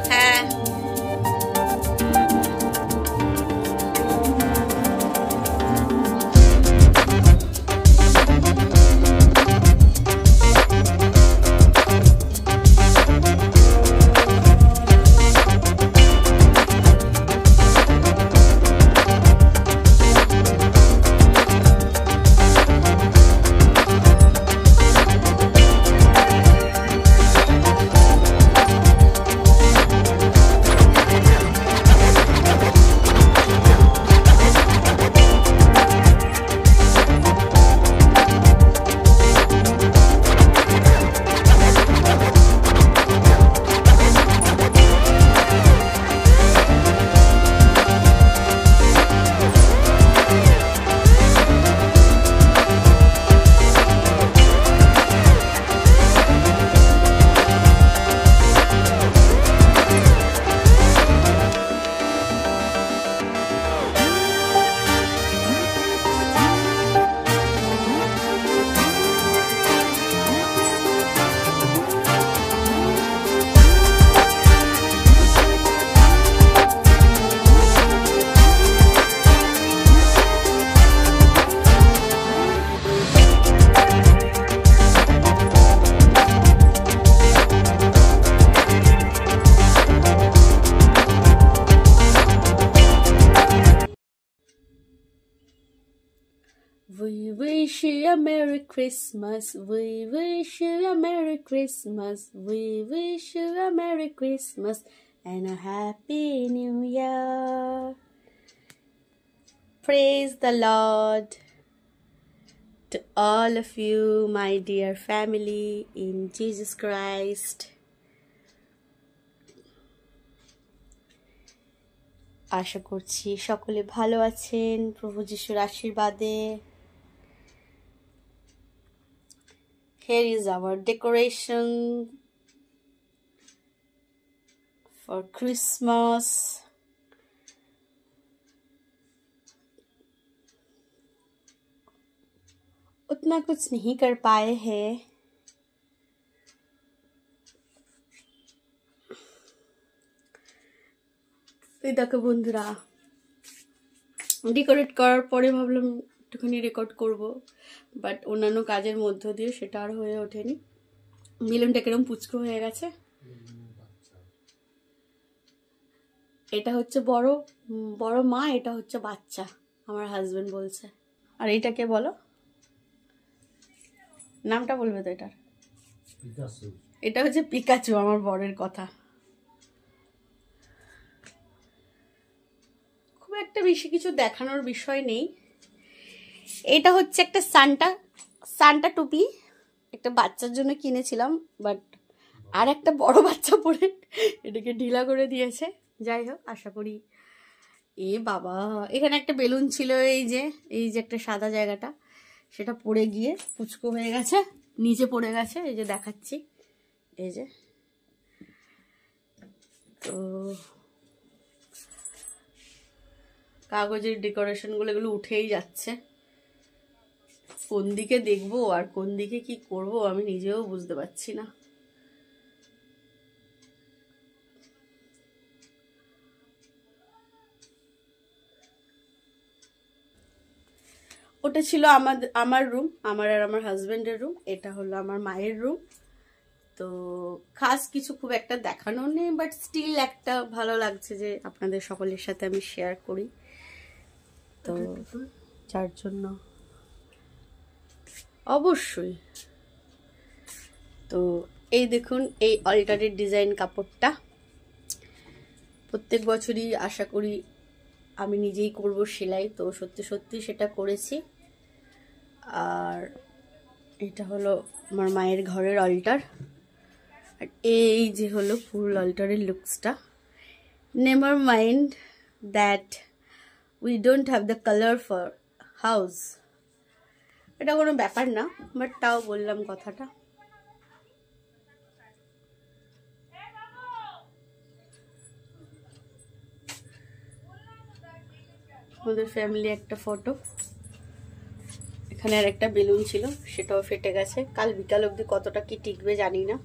হ্যাঁ We wish you a Merry Christmas. We wish you a Merry Christmas. We wish you a Merry Christmas and a Happy New Year. Praise the Lord to all of you, my dear family in Jesus Christ. আশা করছি সকলে ভালো আছেন প্রভু যিশুর আশীর্বাদে। Here is our decoration for Christmas. उतना कुछ नहीं कर पाए हैं, এই দেখো বন্ধুরা ডেকোরেট করার পরে ভাবলাম একটুখানি রেকর্ড করব, বাট অন্যান্য কাজের মধ্য দিয়ে সেটা আর হয়ে ওঠেনি। মিলনটা কিরকম পুচকো হয়ে গেছে। এটা হচ্ছে বড় বড় মা, এটা হচ্ছে বাচ্চা, আমার হাজবেন্ড বলছে। আর এইটাকে বলো, নামটা বলবে তো এটার? এটা হচ্ছে পিকাচু, আমার বরের কথা। খুব একটা বেশি কিছু দেখানোর বিষয় নেই। এটা হচ্ছে একটা সান্টা টুপি, একটা বাচ্চার জন্য কিনেছিলাম, বাট আর একটা বড় বাচ্চা পরে এটাকে ঢিলা করে দিয়েছে। যাই হোক, আশা করি। এ বাবা, এখানে একটা বেলুন ছিল, এই যে একটা সাদা জায়গাটা, সেটা পড়ে গিয়ে পুচকো হয়ে গেছে, নিচে পড়ে গেছে। এই যে দেখাচ্ছি, এই যে। তো কাগজের ডেকোরেশনগুলো এগুলো উঠেই যাচ্ছে। কোন দিকে দেখবো আর কোন দিকে কি করব আমি নিজেও বুঝতে পারছি না। ওটা ছিল আমার রুম, আমার আর আমার হাজবেন্ডের রুম। এটা হলো আমার মায়ের রুম। তো খাস কিছু খুব একটা দেখানো নেই, বাট স্টিল একটা ভালো লাগছে যে আপনাদের সকলের সাথে আমি শেয়ার করি। তো যার জন্য অবশ্যই। তো এই দেখুন, এই অল্টারের ডিজাইন কাপড়টা প্রত্যেক বছরই আশা করি আমি নিজেই করব সেলাই। তো সত্যি সত্যি সেটা করেছি। আর এটা হলো আমার মায়ের ঘরের অল্টার। আর এই যে হলো ফুল অল্টারের লুকসটা। Never mind that we don't have the colour for house, এটা কোনো ব্যাপার না, বাট তাও বললাম কথাটা। আমাদের ফ্যামিলি একটা ফটো। এখানে আর একটা বেলুন ছিল, সেটাও ফেটে গেছে। কাল বিকাল অবধি কতটা কি টিকবে জানি না।